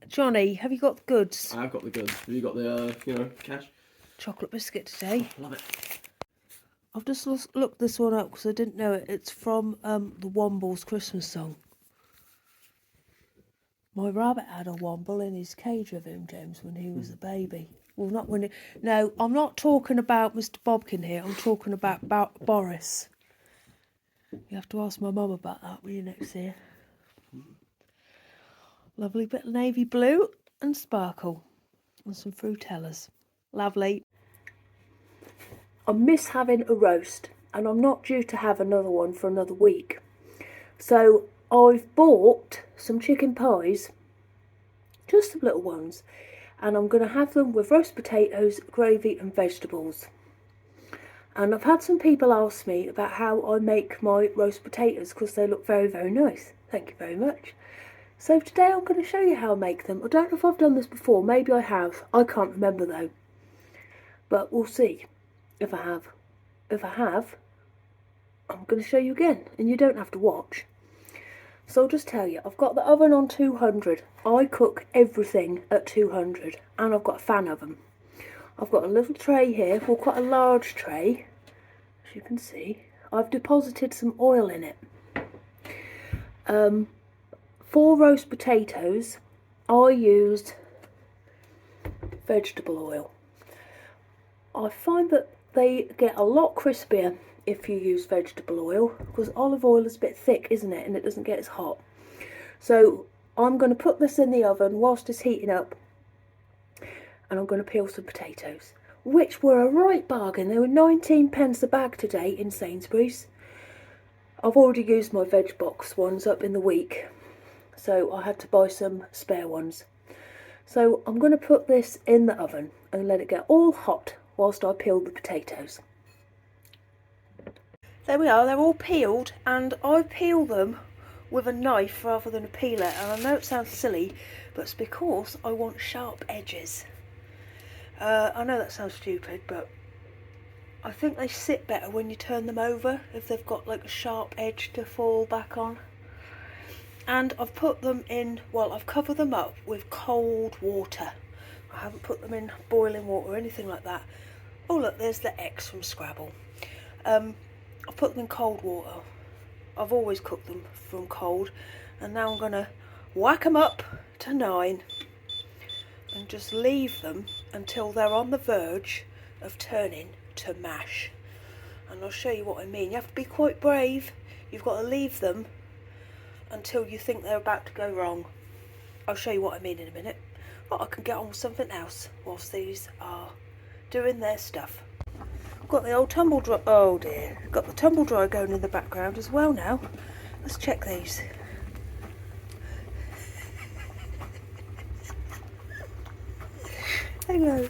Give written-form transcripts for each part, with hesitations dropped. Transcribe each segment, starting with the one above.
Johnny, have you got the goods? I've got the goods. Have you got the, cash? Chocolate biscuit today. Love it. I've just looked this one up because I didn't know it. It's from the Womble's Christmas song. My rabbit had a Womble in his cage with him, James, when he was a baby. Well, not when he... No, I'm not talking about Mr. Bobkin here. I'm talking about Boris. You have to ask my mum about that when you next see her. Lovely bit of navy blue and sparkle. And some fruitellas. Lovely. I miss having a roast, and I'm not due to have another one for another week. So I've bought some chicken pies, just some little ones, and I'm going to have them with roast potatoes, gravy and vegetables. And I've had some people ask me about how I make my roast potatoes because they look very, very nice. Thank you very much. So today I'm going to show you how I make them. I don't know if I've done this before, maybe I have. I can't remember though. But we'll see if I have. If I have, I'm going to show you again, and you don't have to watch. So I'll just tell you, I've got the oven on 200. I cook everything at 200, and I've got a fan oven. I've got a little tray here, well, quite a large tray, as you can see. I've deposited some oil in it. 4 roast potatoes, I used vegetable oil. I find that they get a lot crispier if you use vegetable oil, because olive oil is a bit thick, isn't it, and it doesn't get as hot. So I'm going to put this in the oven whilst it's heating up, and I'm going to peel some potatoes, which were a right bargain. They were 19p a bag today in Sainsbury's. I've already used my veg box ones up in the week, so I had to buy some spare ones. So I'm going to put this in the oven and let it get all hot whilst I peel the potatoes. There we are, they're all peeled, and I peel them with a knife rather than a peeler, and I know it sounds silly, but it's because I want sharp edges. I know that sounds stupid, but I think they sit better when you turn them over, if they've got like a sharp edge to fall back on. And I've put them in, well, I've covered them up with cold water. I haven't put them in boiling water or anything like that. Oh look, there's the X from Scrabble. I've put them in cold water. I've always cooked them from cold, and now I'm going to whack them up to 9 and just leave them until they're on the verge of turning to mash. And I'll show you what I mean. You have to be quite brave. You've got to leave them until you think they're about to go wrong. I'll show you what I mean in a minute. But I can get on with something else whilst these are doing their stuff. Got the old tumble dryer, oh dear, got the tumble dryer going in the background as well now. Let's check these. Hang on.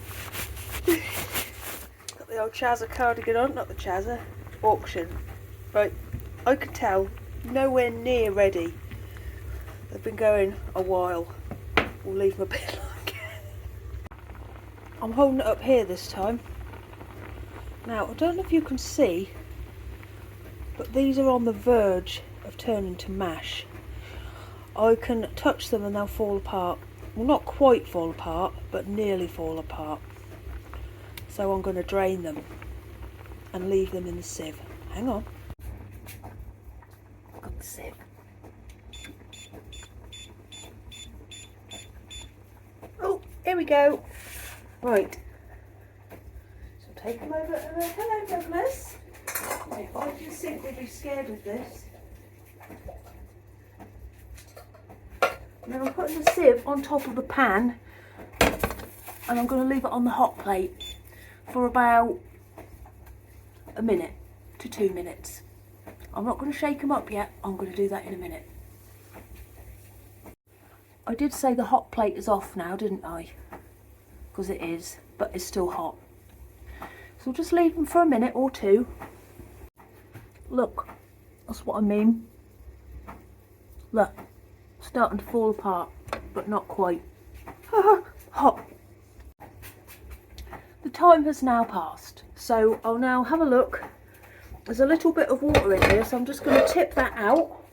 Got the old Chazza cardigan on, not the Chazza, auction. Right, I can tell, nowhere near ready. They've been going a while. We'll leave them a bit like it. I'm holding it up here this time. Now, I don't know if you can see, but these are on the verge of turning to mash. I can touch them and they'll fall apart. Well, not quite fall apart, but nearly fall apart. So I'm going to drain them and leave them in the sieve. Hang on. I've got the sieve. Oh, here we go. Right. Take them over and hello Douglas. If I can simply be scared of this. And then I'm putting the sieve on top of the pan, and I'm going to leave it on the hot plate for about a minute to 2 minutes. I'm not going to shake them up yet, I'm going to do that in a minute. I did say the hot plate is off now, didn't I? Because it is, but it's still hot. So just leave them for a minute or 2. Look, that's what I mean. Look, starting to fall apart, but not quite. Hot. The time has now passed, so I'll now have a look. There's a little bit of water in here, so I'm just going to tip that out.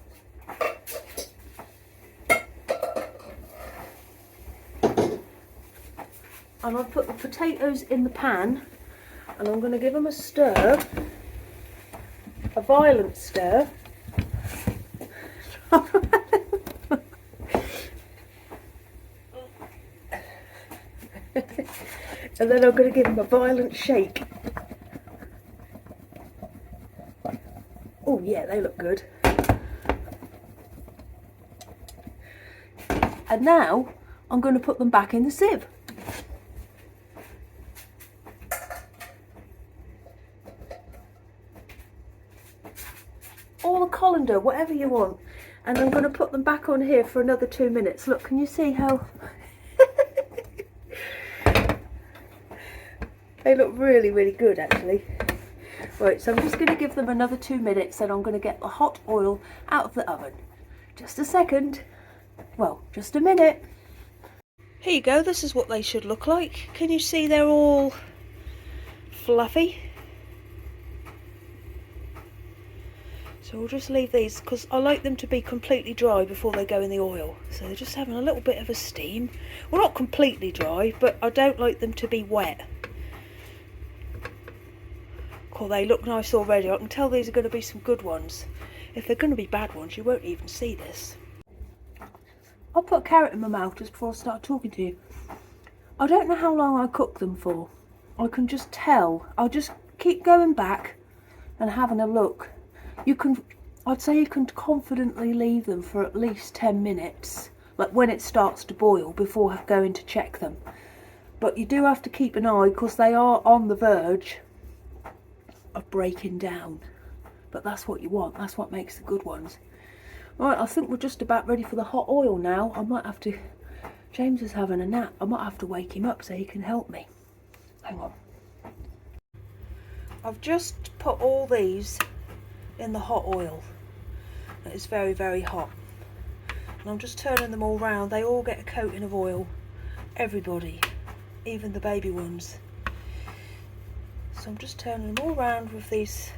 and I've put the potatoes in the pan, and I'm going to give them a stir, a violent stir. And then I'm going to give them a violent shake. Oh yeah, they look good. And now I'm going to put them back in the sieve. Or the colander, whatever you want. And I'm going to put them back on here for another 2 minutes. Look, can you see how... They look really, really good actually. Right, so I'm just going to give them another 2 minutes and I'm going to get the hot oil out of the oven. Just a second. Well, just a minute. Here you go, this is what they should look like. Can you see they're all fluffy? So we'll just leave these because I like them to be completely dry before they go in the oil. So they're just having a little bit of a steam. Well, not completely dry, but I don't like them to be wet. Cool, they look nice already. I can tell these are going to be some good ones. If they're going to be bad ones, you won't even see this. I'll put a carrot in my mouth just before I start talking to you. I don't know how long I cook them for. I can just tell. I'll just keep going back and having a look. I'd say you can confidently leave them for at least 10 minutes, like when it starts to boil, before going to check them. But you do have to keep an eye because they are on the verge of breaking down. But that's what you want. That's what makes the good ones. Right, I think we're just about ready for the hot oil now. I might have to... James is having a nap. I might have to wake him up so he can help me. Hang on. I've just put all these in the hot oil. It's very, very hot. And I'm just turning them all round. They all get a coating of oil. Everybody. Even the baby ones. So I'm just turning them all round with these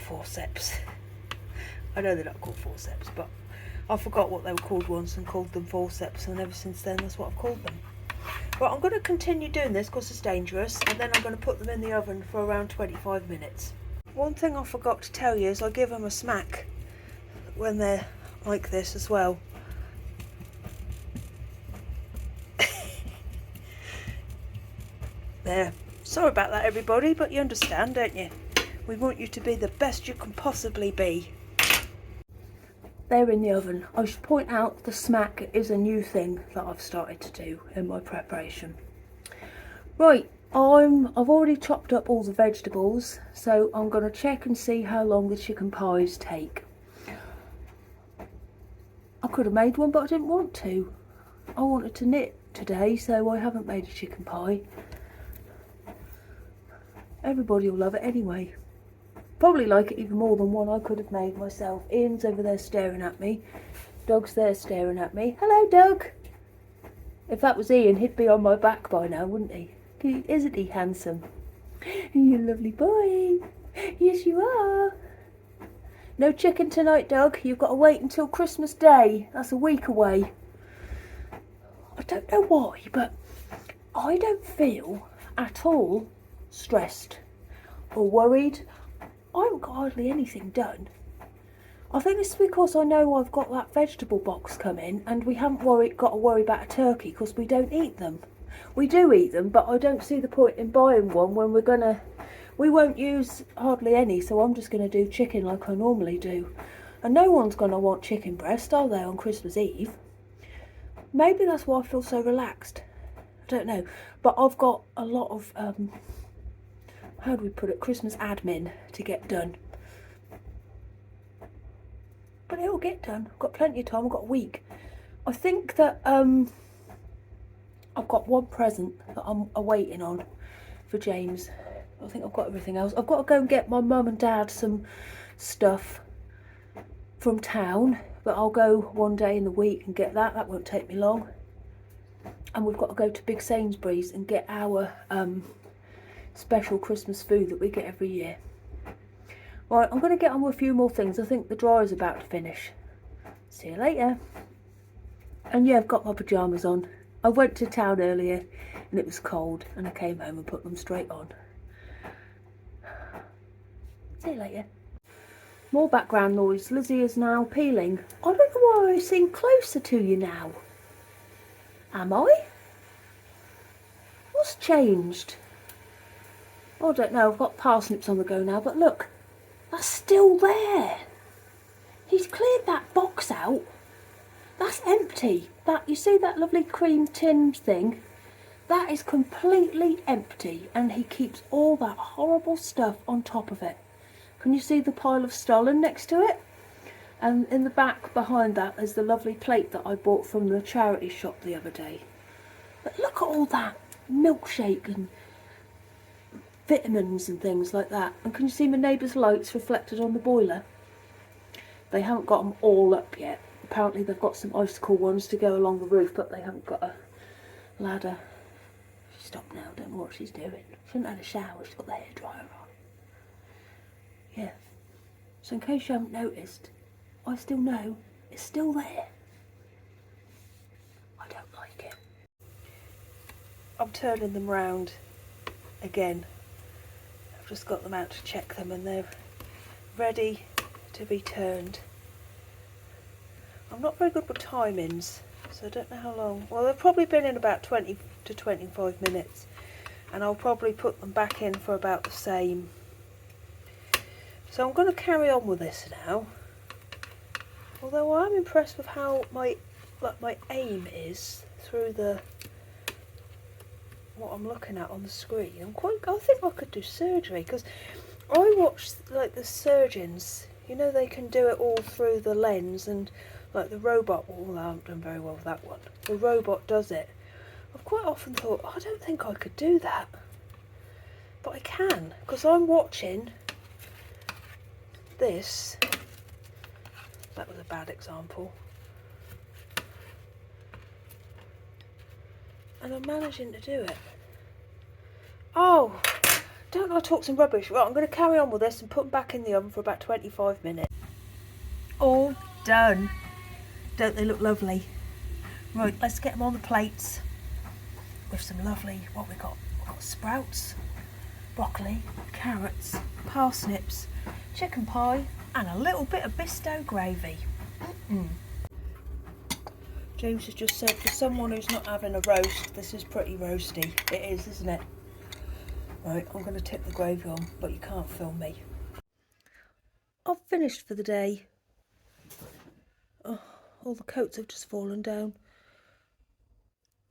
forceps. I know they're not called forceps, but I forgot what they were called once and called them forceps, and ever since then that's what I've called them. Right, I'm going to continue doing this because it's dangerous, and then I'm going to put them in the oven for around 25 minutes. One thing I forgot to tell you is I give them a smack when they're like this as well. There. Sorry about that everybody, but you understand, don't you? We want you to be the best you can possibly be. They're in the oven. I should point out the smack is a new thing that I've started to do in my preparation. Right, I've already chopped up all the vegetables, so I'm going to check and see how long the chicken pies take. I could have made one, but I didn't want to. I wanted to knit today, so I haven't made a chicken pie. Everybody will love it anyway. Probably like it even more than one I could have made myself. Ian's over there staring at me. Doug's there staring at me. Hello, Doug. If that was Ian, he'd be on my back by now, wouldn't he? Isn't he handsome? You lovely boy. Yes, you are. No chicken tonight, Doug. You've got to wait until Christmas Day. That's a week away. I don't know why, but I don't feel at all stressed or worried. I haven't got hardly anything done. I think it's because I know I've got that vegetable box coming and we haven't got to worry about a turkey because we don't eat them. We do eat them, but I don't see the point in buying one when we won't use hardly any, so I'm just going to do chicken like I normally do. And no one's going to want chicken breast, are they, on Christmas Eve? Maybe that's why I feel so relaxed. I don't know. But I've got a lot of, how do we put it, Christmas admin to get done. But it'll get done. I've got plenty of time. I've got a week. I think that I've got one present that I'm awaiting on for James. I think I've got everything else. I've got to go and get my mum and dad some stuff from town, but I'll go one day in the week and get that. That won't take me long. And we've got to go to Big Sainsbury's and get our special Christmas food that we get every year. Right, I'm going to get on with a few more things. I think the dryer's about to finish. See you later. And yeah, I've got my pyjamas on. I went to town earlier and it was cold and I came home and put them straight on. See you later. More background noise. Lizzie is now peeling. I don't know why I seem closer to you now. Am I? What's changed? I don't know. I've got parsnips on the go now, but look, that's still there. He's cleared that box out. That's empty. That, you see that lovely cream tin thing? That is completely empty, and he keeps all that horrible stuff on top of it. Can you see the pile of stollen next to it? And in the back behind that is the lovely plate that I bought from the charity shop the other day. But look at all that milkshake and vitamins and things like that. And can you see my neighbour's lights reflected on the boiler? They haven't got them all up yet. Apparently they've got some icicle ones to go along the roof, but they haven't got a ladder. Stop now, I don't know what she's doing. She hasn't had a shower, she's got the hairdryer on. Yeah. So in case you haven't noticed, I still know it's still there. I don't like it. I'm turning them round again. I've just got them out to check them and they're ready to be turned. I'm not very good with timings, so I don't know how long. Well, they've probably been in about 20 to 25 minutes, and I'll probably put them back in for about the same. So I'm going to carry on with this now. Although I'm impressed with how my aim is through what I'm looking at on the screen. I think I could do surgery, because I watch like the surgeons. You know, they can do it all through the lens, and like the robot. Well, I haven't done very well with that one. The robot does it. I've quite often thought, I don't think I could do that, but I can, because I'm watching this. That was a bad example. And I'm managing to do it. Oh, don't I talk some rubbish. Right, I'm going to carry on with this and put them back in the oven for about 25 minutes. All done. Don't they look lovely? Right, let's get them on the plates with some lovely, what we got? We've got sprouts, broccoli, carrots, parsnips, chicken pie and a little bit of Bisto gravy. James has just said, for someone who's not having a roast, this is pretty roasty. It is, isn't it? Right, I'm going to tip the gravy on, but you can't film me. I've finished for the day. Oh, all the coats have just fallen down.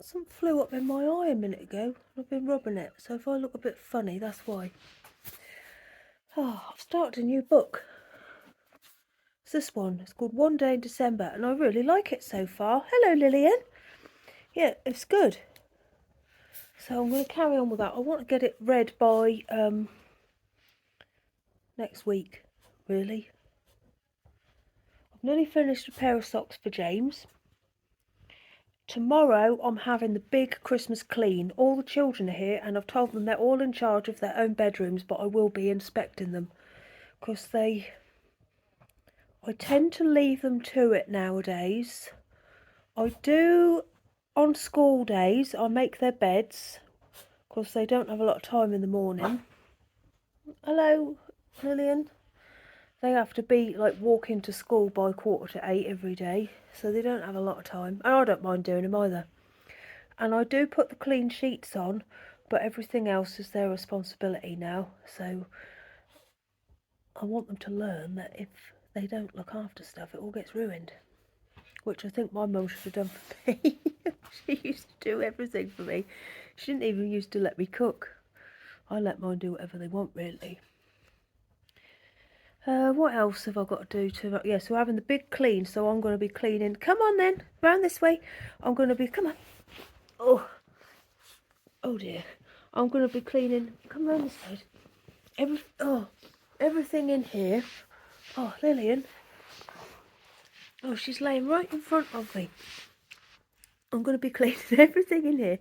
Something flew up in my eye a minute ago. I've been rubbing it, so if I look a bit funny, that's why. Oh, I've started a new book. It's this one. It's called One Day in December, and I really like it so far. Hello, Lillian. Yeah, it's good. So I'm going to carry on with that. I want to get it read by next week, really. I've nearly finished a pair of socks for James. Tomorrow I'm having the big Christmas clean. All the children are here and I've told them they're all in charge of their own bedrooms, but I will be inspecting them because I tend to leave them to it nowadays. I do on school days. I make their beds because they don't have a lot of time in the morning. Hello, Lillian. They have to be like walking to school by 7:45 every day, so they don't have a lot of time. And I don't mind doing them either. And I do put the clean sheets on, but everything else is their responsibility now. So I want them to learn that if they don't look after stuff, it all gets ruined. Which I think my mum should have done for me. She used to do everything for me. She didn't even used to let me cook. I let mine do whatever they want, really. What else have I got to do to... Yeah, so we're having the big clean, so I'm going to be cleaning... Come on then, round this way. I'm going to be... Come on. Oh dear. I'm going to be cleaning... Come round this side. Everything in here. Oh, Lillian. Oh, she's laying right in front of me. I'm going to be cleaning everything in here.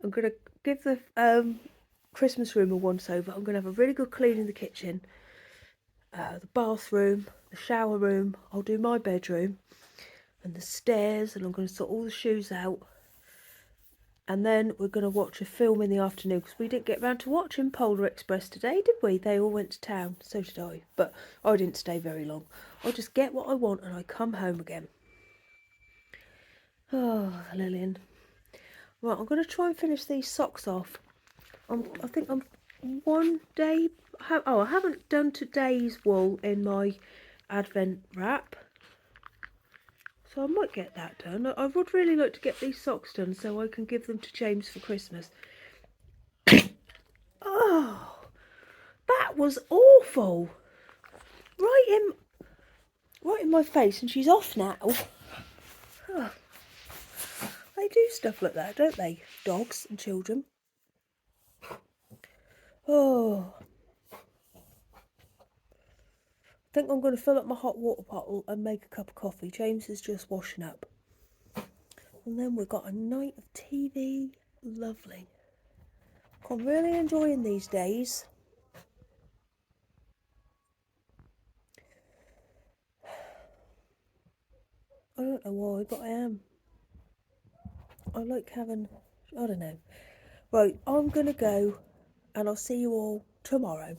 I'm going to give the Christmas room a once over. I'm going to have a really good clean in the kitchen. The bathroom, the shower room. I'll do my bedroom. And the stairs. And I'm going to sort all the shoes out. And then we're going to watch a film in the afternoon because we didn't get round to watching Polar Express today, did we? They all went to town. So did I. But I didn't stay very long. I just get what I want and I come home again. Oh, Lillian. Right, I'm going to try and finish these socks off. I think I'm one day... I haven't done today's wool in my Advent wrap. So I might get that done. I would really like to get these socks done so I can give them to James for Christmas. Oh, that was awful. Right in my face, and she's off now. Oh, they do stuff like that, don't they? Dogs and children. Oh, I think I'm going to fill up my hot water bottle and make a cup of coffee. James is just washing up. And then we've got a night of TV. Lovely. I'm really enjoying these days. I don't know why, but I am. I like having... I don't know. Right, I'm going to go and I'll see you all tomorrow.